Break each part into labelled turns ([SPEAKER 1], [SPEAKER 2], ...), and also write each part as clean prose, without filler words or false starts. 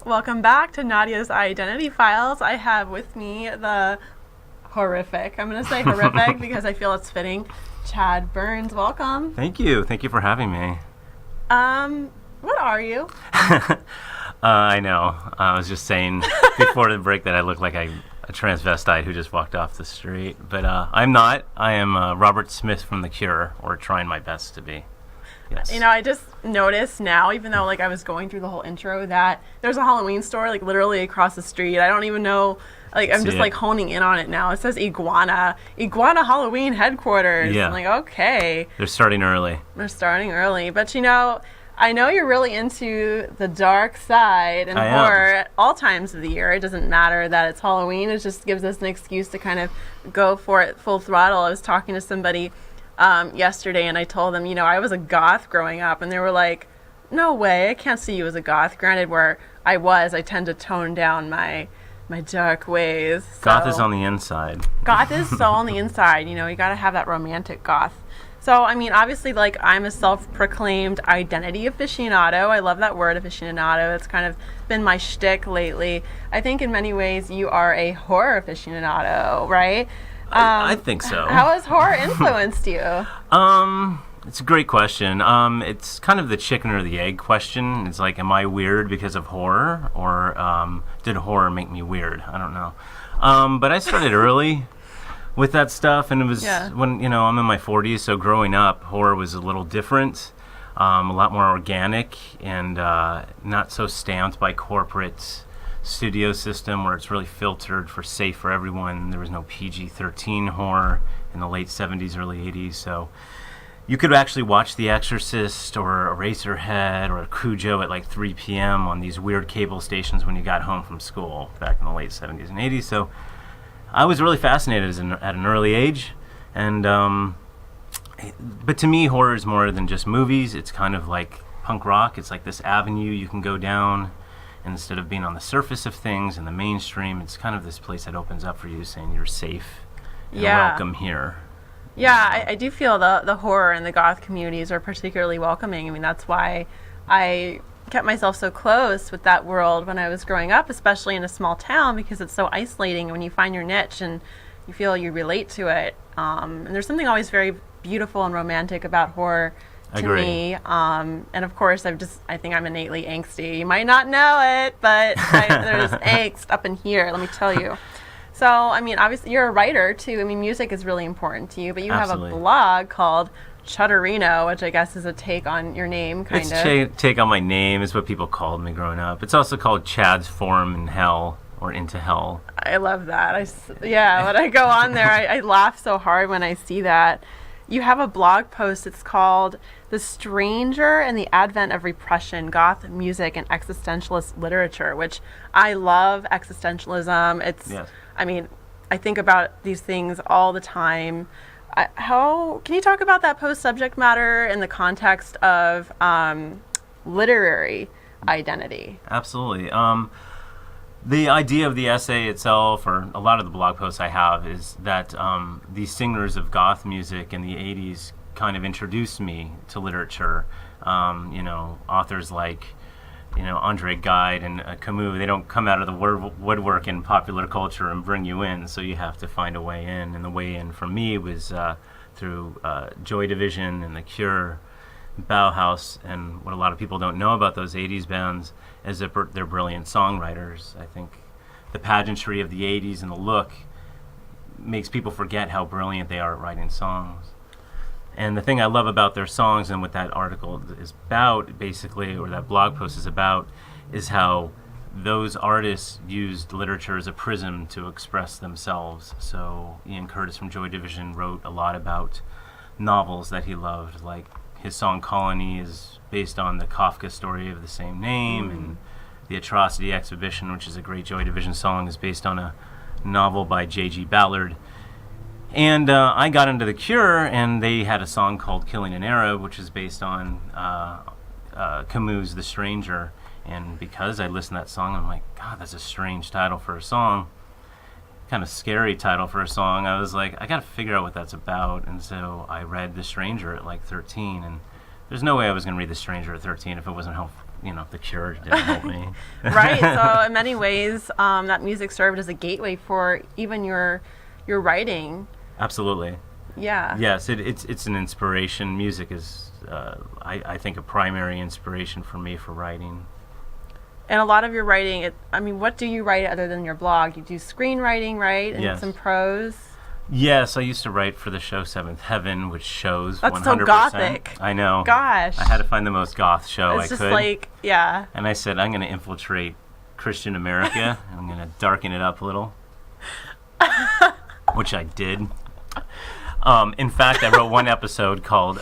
[SPEAKER 1] Welcome back to Nadya's Identity Files. I have with me the horrific, I'm going to say horrific because I feel it's fitting, Chad Burns. Welcome.
[SPEAKER 2] Thank you. Thank you for having me.
[SPEAKER 1] What are you?
[SPEAKER 2] I know. I was just saying before the break that I look like a transvestite who just walked off the street. But I'm not. I am Robert Smith from The Cure, or trying my best to be. Yes.
[SPEAKER 1] You know, I just noticed now, even though I was going through the whole intro, that there's a Halloween store literally across the street. I don't even know. I'm just honing in on it now. It says Iguana Halloween headquarters.
[SPEAKER 2] Yeah.
[SPEAKER 1] I'm like, okay.
[SPEAKER 2] They're starting early.
[SPEAKER 1] But I know you're really into the dark side and horror at all times of the year. It doesn't matter that it's Halloween. It just gives us an excuse to kind of go for it full throttle. I was talking to somebody yesterday, and I told them, I was a goth growing up, and they were like, no way, I can't see you as a goth. Granted, where I tend to tone down my dark ways. So.
[SPEAKER 2] Goth is on the inside.
[SPEAKER 1] Goth is so on the inside. You got to have that romantic goth. So, obviously, I'm a self-proclaimed identity aficionado. I love that word, aficionado. It's kind of been my shtick lately. I think in many ways you are a horror aficionado, right?
[SPEAKER 2] I think so.
[SPEAKER 1] How has horror influenced you?
[SPEAKER 2] It's a great question. It's kind of the chicken or the egg question. It's like, am I weird because of horror, or did horror make me weird? I don't know. But I started early with that stuff, and it was when, I'm in my 40s, so growing up, horror was a little different, a lot more organic, and not so stamped by corporate studio system where it's really filtered for safe for everyone. There was no PG-13 horror in the late 70s, early 80s, so you could actually watch The Exorcist or Eraserhead or Cujo at 3 p.m. on these weird cable stations when you got home from school back in the late 70s and 80s. So I was really fascinated at an early age, and but to me, horror is more than just movies. It's kind of like punk rock. It's like this avenue you can go down. Instead of being on the surface of things in the mainstream, it's kind of this place that opens up for you, saying you're safe and welcome here.
[SPEAKER 1] Yeah, I do feel the horror and the goth communities are particularly welcoming. That's why I kept myself so close with that world when I was growing up, especially in a small town, because it's so isolating when you find your niche and you feel you relate to it. And there's something always very beautiful and romantic about horror to me. And of course, I think I'm innately angsty. You might not know it, but there's angst up in here, let me tell you. So, obviously you're a writer too. Music is really important to you, but you
[SPEAKER 2] Absolutely.
[SPEAKER 1] have a blog called Chutterino, which I guess is a take on your name, kind of.
[SPEAKER 2] It's take on my name, is what people called me growing up. It's also called Chad's Forum in Hell, or Into Hell.
[SPEAKER 1] I love that. When I go on there, I laugh so hard when I see that. You have a blog post. It's called The Stranger and the Advent of Repression, Goth Music and Existentialist Literature, which I love existentialism.
[SPEAKER 2] Yes.
[SPEAKER 1] I think about these things all the time. Can you talk about that post subject matter in the context of literary identity?
[SPEAKER 2] Absolutely. The idea of the essay itself, or a lot of the blog posts I have, is that these singers of goth music in the 80s kind of introduced me to literature. Authors like, Andre Gide and Camus, they don't come out of the woodwork in popular culture and bring you in, so you have to find a way in. And the way in for me was through Joy Division and The Cure, Bauhaus, and what a lot of people don't know about those 80s bands is that they're brilliant songwriters. I think the pageantry of the 80s and the look makes people forget how brilliant they are at writing songs. And the thing I love about their songs, and what that article is about, basically, or that blog post is about, is how those artists used literature as a prism to express themselves. So Ian Curtis from Joy Division wrote a lot about novels that he loved, like his song Colony is based on the Kafka story of the same name, and The Atrocity Exhibition, which is a great Joy Division song, is based on a novel by J.G. Ballard. And I got into The Cure, and they had a song called Killing an Arab, which is based on Camus' The Stranger. And because I listened to that song, I'm like, God, that's a strange title for a song. Kind of scary title for a song. I was like, I got to figure out what that's about. And so I read The Stranger at 13. And there's no way I was going to read The Stranger at 13 if it wasn't The Cure didn't help me.
[SPEAKER 1] Right. So in many ways, that music served as a gateway for even your writing.
[SPEAKER 2] Absolutely.
[SPEAKER 1] Yeah.
[SPEAKER 2] Yes, it's an inspiration. Music is, I think, a primary inspiration for me for writing.
[SPEAKER 1] And a lot of your writing, what do you write other than your blog? You do screenwriting, right? And
[SPEAKER 2] Yes.
[SPEAKER 1] some prose?
[SPEAKER 2] Yes, I used to write for the show Seventh Heaven, which shows
[SPEAKER 1] That's
[SPEAKER 2] 100%.
[SPEAKER 1] so gothic.
[SPEAKER 2] I know.
[SPEAKER 1] Gosh.
[SPEAKER 2] I had to find the most goth show
[SPEAKER 1] It's
[SPEAKER 2] I
[SPEAKER 1] just
[SPEAKER 2] could.
[SPEAKER 1] like, yeah.
[SPEAKER 2] And I said, I'm going to infiltrate Christian America. I'm going to darken it up a little. Which I did. In fact, I wrote one episode called...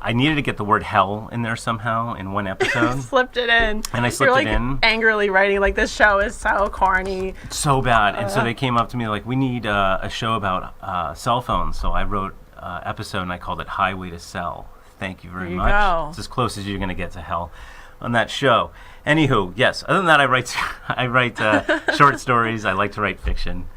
[SPEAKER 2] I needed to get the word hell in there somehow in one episode.
[SPEAKER 1] Slipped it in.
[SPEAKER 2] And I slipped it in.
[SPEAKER 1] Angrily writing, like, this show is so corny.
[SPEAKER 2] So bad. And so they came up to me like, we need a show about cell phones. So I wrote an episode and I called it Highway to Sell. Thank you very much.
[SPEAKER 1] Go.
[SPEAKER 2] It's as close as you're going to get to hell on that show. Anywho, yes. Other than that, I write short stories. I like to write fiction.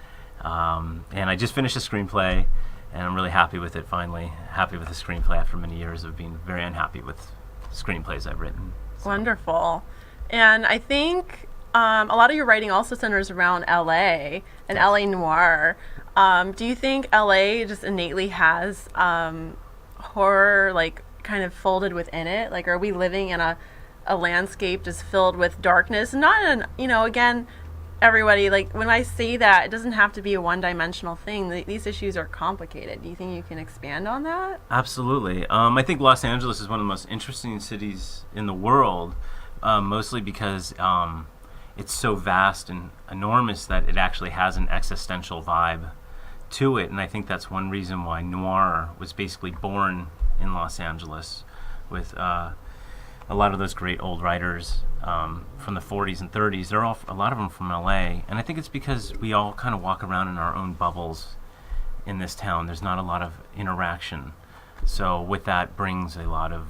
[SPEAKER 2] And I just finished a screenplay. And I'm really happy with it, finally. Happy with the screenplay after many years of being very unhappy with screenplays I've written. So.
[SPEAKER 1] Wonderful. And I think a lot of your writing also centers around LA and LA noir. Do you think LA just innately has horror, like, kind of folded within it? Like, are we living in a landscape just filled with darkness? Not in, again... Everybody, like, when I say that, it doesn't have to be a one-dimensional thing. These issues are complicated. Do you think you can expand on that?
[SPEAKER 2] Absolutely. I think Los Angeles is one of the most interesting cities in the world, mostly because it's so vast and enormous that it actually has an existential vibe to it. And I think that's one reason why noir was basically born in Los Angeles with a lot of those great old writers from the 40s and 30s. They're all, a lot of them from LA, and I think it's because we all kind of walk around in our own bubbles in this town. There's not a lot of interaction, so with that brings a lot of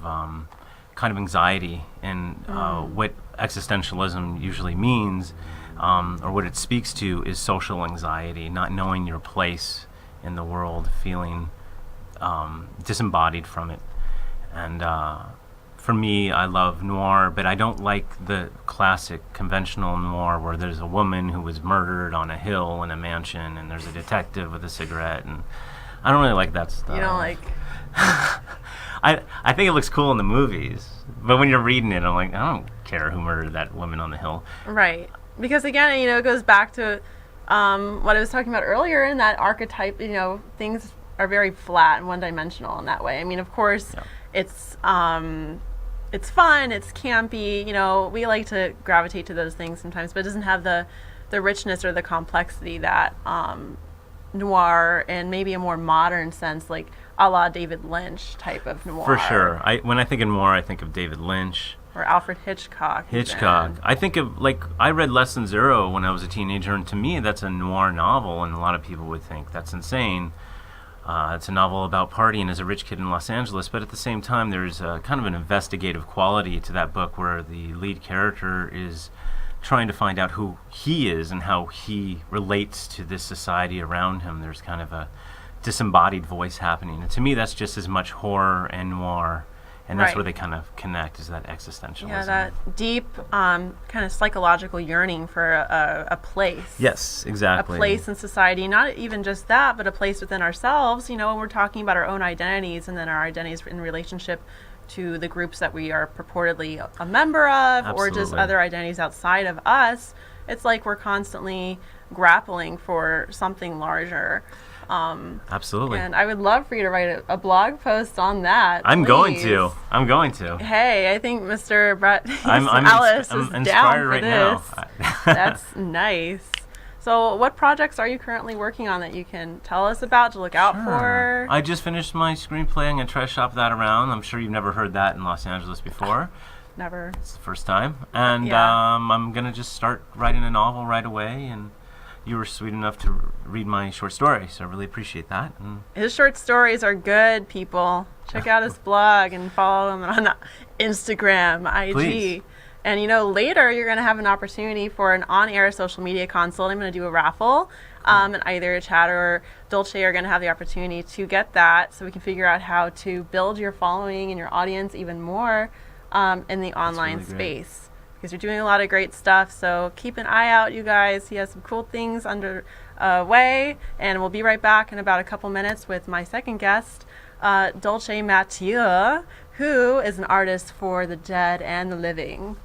[SPEAKER 2] kind of anxiety, and what existentialism usually means, or what it speaks to, is social anxiety, not knowing your place in the world, feeling disembodied from it. And for me, I love noir, but I don't like the classic conventional noir where there's a woman who was murdered on a hill in a mansion and there's a detective with a cigarette, and I don't really like that stuff.
[SPEAKER 1] You don't like...
[SPEAKER 2] I think it looks cool in the movies, but when you're reading it, I'm like, I don't care who murdered that woman on the hill.
[SPEAKER 1] Right. Because again, it goes back to what I was talking about earlier, in that archetype, things are very flat and one-dimensional in that way. I mean, of course, it's fun, it's campy, we like to gravitate to those things sometimes, but it doesn't have the richness or the complexity that noir, and maybe a more modern sense, like a la David Lynch type of noir.
[SPEAKER 2] For sure. When I think of noir, I think of David Lynch.
[SPEAKER 1] Or Alfred Hitchcock.
[SPEAKER 2] I think of, I read Less Than Zero when I was a teenager, and to me that's a noir novel, and a lot of people would think that's insane. It's a novel about partying as a rich kid in Los Angeles, but at the same time there's kind of an investigative quality to that book where the lead character is trying to find out who he is and how he relates to this society around him. There's kind of a disembodied voice happening. And to me that's just as much horror and noir. And that's where they kind of connect, is that existentialism.
[SPEAKER 1] Yeah, that deep kind of psychological yearning for a place.
[SPEAKER 2] Yes, exactly.
[SPEAKER 1] A place in society, not even just that, but a place within ourselves. When we're talking about our own identities, and then our identities in relationship to the groups that we are purportedly a member of, or just other identities outside of us. It's like we're constantly grappling for something larger.
[SPEAKER 2] Absolutely.
[SPEAKER 1] And I would love for you to write a blog post on that.
[SPEAKER 2] I'm
[SPEAKER 1] please.
[SPEAKER 2] going to.
[SPEAKER 1] Hey, I think Mr. Brett
[SPEAKER 2] I'm
[SPEAKER 1] Ellis is
[SPEAKER 2] inspired
[SPEAKER 1] down for
[SPEAKER 2] right
[SPEAKER 1] this.
[SPEAKER 2] now.
[SPEAKER 1] That's nice. So what projects are you currently working on that you can tell us about, to look out for?
[SPEAKER 2] I just finished my screenplay. I'm going to try to shop that around. I'm sure you've never heard that in Los Angeles before.
[SPEAKER 1] Never.
[SPEAKER 2] It's the first time. And I'm going to just start writing a novel right away, and you were sweet enough to read my short story, so I really appreciate that. And
[SPEAKER 1] his short stories are good, people. Check out his blog and follow him on Instagram, IG.
[SPEAKER 2] Please.
[SPEAKER 1] And later you're going to have an opportunity for an on-air social media consult. I'm going to do a raffle, and either Chad or Dolce are going to have the opportunity to get that, so we can figure out how to build your following and your audience even more. in the online
[SPEAKER 2] really great.
[SPEAKER 1] space, because you're doing a lot of great stuff. So keep an eye out, you guys. He has some cool things under way, and we'll be right back in about a couple minutes with my second guest, Dolce Mathieu, who is an artist for the dead and the living.